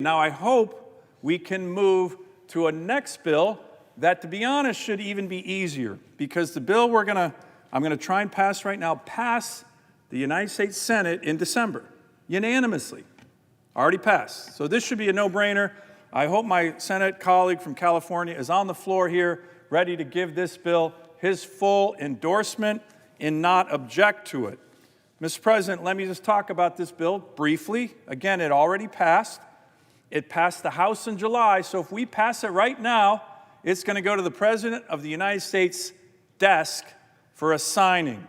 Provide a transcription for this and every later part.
Now, I hope we can move to a next bill that, to be honest, should even be easier, because the bill I'm gonna try and pass right now, passed the United States Senate in December, unanimously, already passed. So this should be a no-brainer. I hope my Senate colleague from California is on the floor here, ready to give this bill his full endorsement and not object to it. Mr. President, let me just talk about this bill briefly. Again, it already passed. It passed the House in July, so if we pass it right now, it's going to go to the President of the United States' desk for a signing.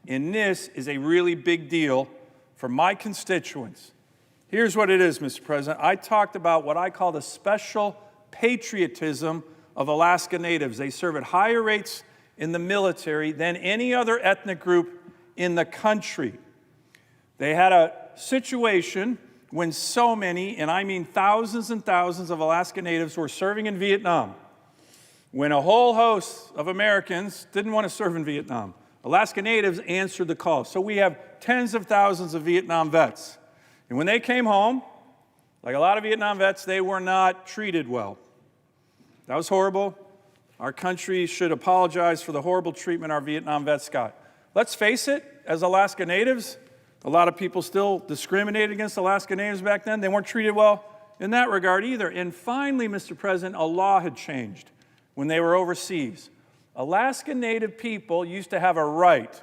And this is a really big deal for my constituents. Here's what it is, Mr. President. I talked about what I call the special patriotism of Alaska Natives. They serve at higher rates in the military than any other ethnic group in the country. They had a situation when so many, and I mean thousands and thousands of Alaska Natives were serving in Vietnam, when a whole host of Americans didn't want to serve in Vietnam. Alaska Natives answered the call. So we have tens of thousands of Vietnam vets. And when they came home, like a lot of Vietnam vets, they were not treated well. That was horrible. Our country should apologize for the horrible treatment our Vietnam vets got. Let's face it, as Alaska Natives, a lot of people still discriminated against Alaska Natives back then. They weren't treated well in that regard either. And finally, Mr. President, a law had changed when they were overseas. Alaska Native people used to have a right,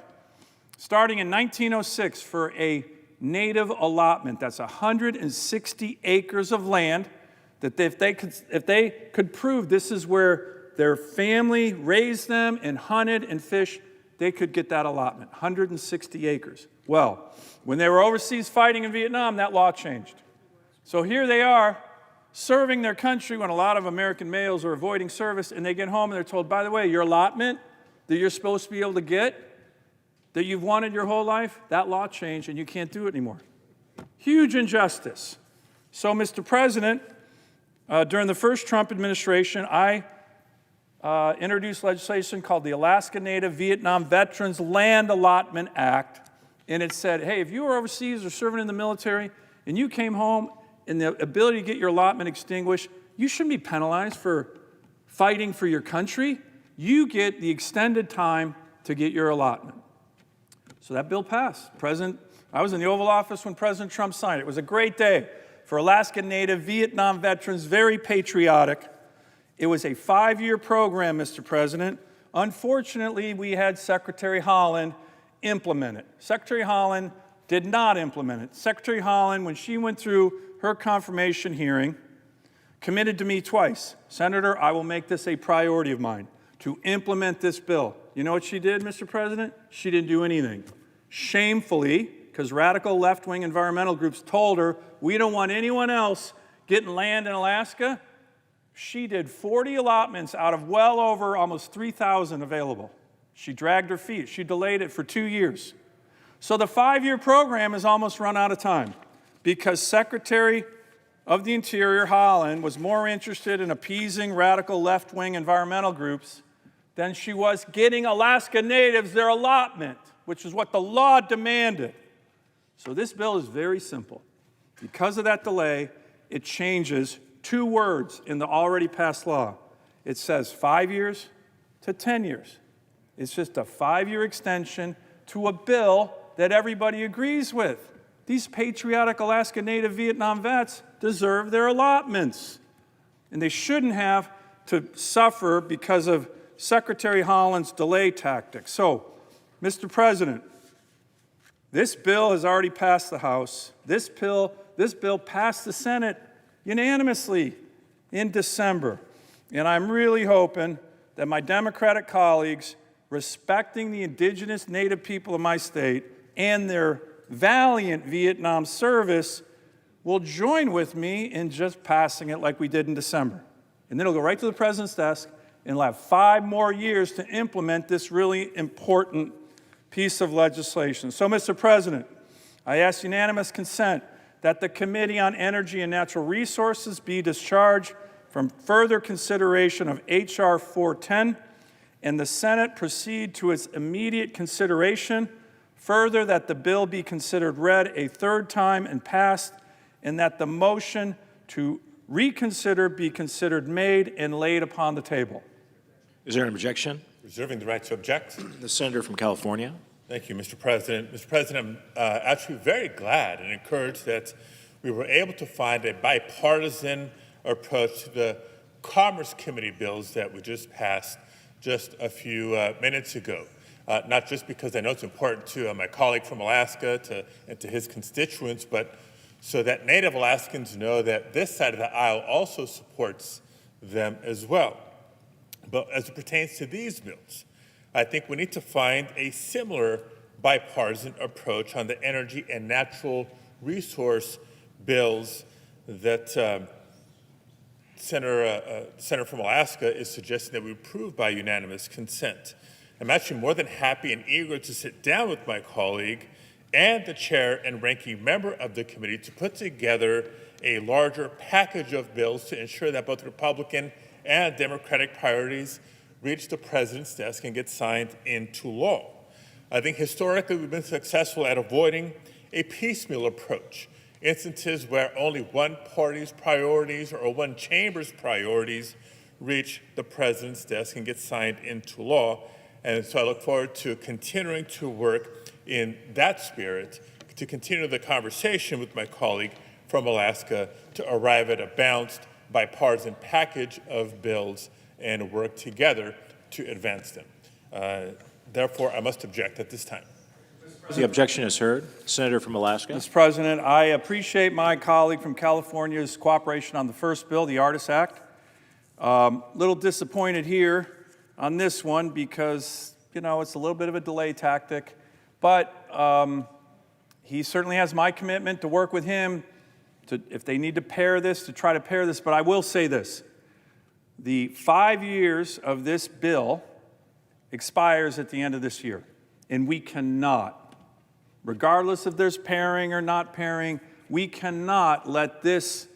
starting in 1906, for a native allotment. That's 160 acres of land that if they could prove this is where their family raised them and hunted and fished, they could get that allotment, 160 acres. Well, when they were overseas fighting in Vietnam, that law changed. So here they are, serving their country when a lot of American males are avoiding service, and they get home and they're told, by the way, your allotment that you're supposed to be able to get, that you've wanted your whole life, that law changed and you can't do it anymore. Huge injustice. So, Mr. President, during the first Trump administration, I introduced legislation called the Alaska Native Vietnam Veterans Land Allotment Act. And it said, hey, if you were overseas or serving in the military and you came home and the ability to get your allotment extinguished, you shouldn't be penalized for fighting for your country. You get the extended time to get your allotment. So that bill passed. I was in the Oval Office when President Trump signed it. It was a great day for Alaska Native Vietnam veterans, very patriotic. It was a 5-year program, Mr. President. Unfortunately, we had Secretary Haaland implement it. Secretary Haaland did not implement it. Secretary Haaland, when she went through her confirmation hearing, committed to me twice, Senator, I will make this a priority of mine to implement this bill. You know what she did, Mr. President? She didn't do anything. Shamefully, because radical left-wing environmental groups told her, we don't want anyone else getting land in Alaska, she did 40 allotments out of well over almost 3,000 available. She dragged her feet. She delayed it for 2 years. So the 5-year program has almost run out of time because Secretary of the Interior, Haaland, was more interested in appeasing radical left-wing environmental groups than she was getting Alaska Natives their allotment, which is what the law demanded. So this bill is very simple. Because of that delay, it changes 2 words in the already passed law. It says 5 years to 10 years. It's just a 5-year extension to a bill that everybody agrees with. These patriotic Alaska Native Vietnam vets deserve their allotments. And they shouldn't have to suffer because of Secretary Haaland's delay tactics. So, Mr. President, this bill has already passed the House. This bill passed the Senate unanimously in December. And I'm really hoping that my Democratic colleagues, respecting the indigenous Native people of my state and their valiant Vietnam service, will join with me in just passing it like we did in December. And then it'll go right to the President's desk, and we'll have 5 more years to implement this really important piece of legislation. So, Mr. President, I ask unanimous consent that the Committee on Energy and Natural Resources be discharged from further consideration of H.R. 410, and the Senate proceed to its immediate consideration. Further, that the bill be considered read a 3rd time and passed, and that the motion to reconsider be considered made and laid upon the table. Is there an objection? Reserving the right to object. The senator from California. Thank you, Mr. President. Mr. President, I'm actually very glad and encouraged that we were able to find a bipartisan approach to the Commerce Committee bills that we just passed just a few minutes ago. Not just because I know it's important to my colleague from Alaska and to his constituents, but so that Native Alaskans know that this side of the aisle also supports them as well. But as it pertains to these bills, I think we need to find a similar bipartisan approach on the energy and natural resource bills that Senator from Alaska is suggesting that we approve by unanimous consent. I'm actually more than happy and eager to sit down with my colleague and the chair and ranking member of the committee to put together a larger package of bills to ensure that both Republican and Democratic priorities reach the president's desk and get signed into law. I think historically we've been successful at avoiding a piecemeal approach, instances where only one party's priorities or one chamber's priorities reach the president's desk and get signed into law. And so I look forward to continuing to work in that spirit, to continue the conversation with my colleague from Alaska to arrive at a balanced bipartisan package of bills and work together to advance them. Therefore, I must object at this time. The objection is heard. Senator from Alaska. Mr. President, I appreciate my colleague from California's cooperation on the first bill, the Artis Act. Little disappointed here on this one because, you know, it's a little bit of a delay tactic, but he certainly has my commitment to work with him to, if they need to pair this, to try to pair this. But I will say this, the 5 years of this bill expires at the end of this year, and we cannot, regardless if there's pairing or not pairing, we cannot let this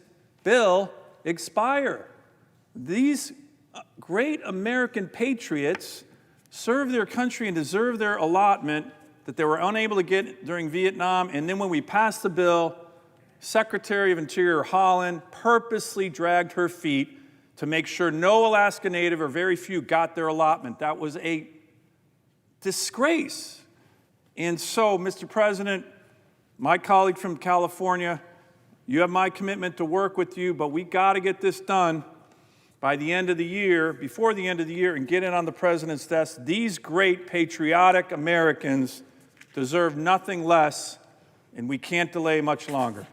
bill expire. These great American patriots serve their country and deserve their allotment that they were unable to get during Vietnam. And then when we passed the bill, Secretary of Interior Holland purposely dragged her feet to make sure no Alaska Native or very few got their allotment. That was a disgrace. And so, Mr. President, my colleague from California, you have my commitment to work with you, but we got to get this done by the end of the year, before the end of the year, and get it on the president's desk. These great patriotic Americans deserve nothing less, and we can't delay much longer.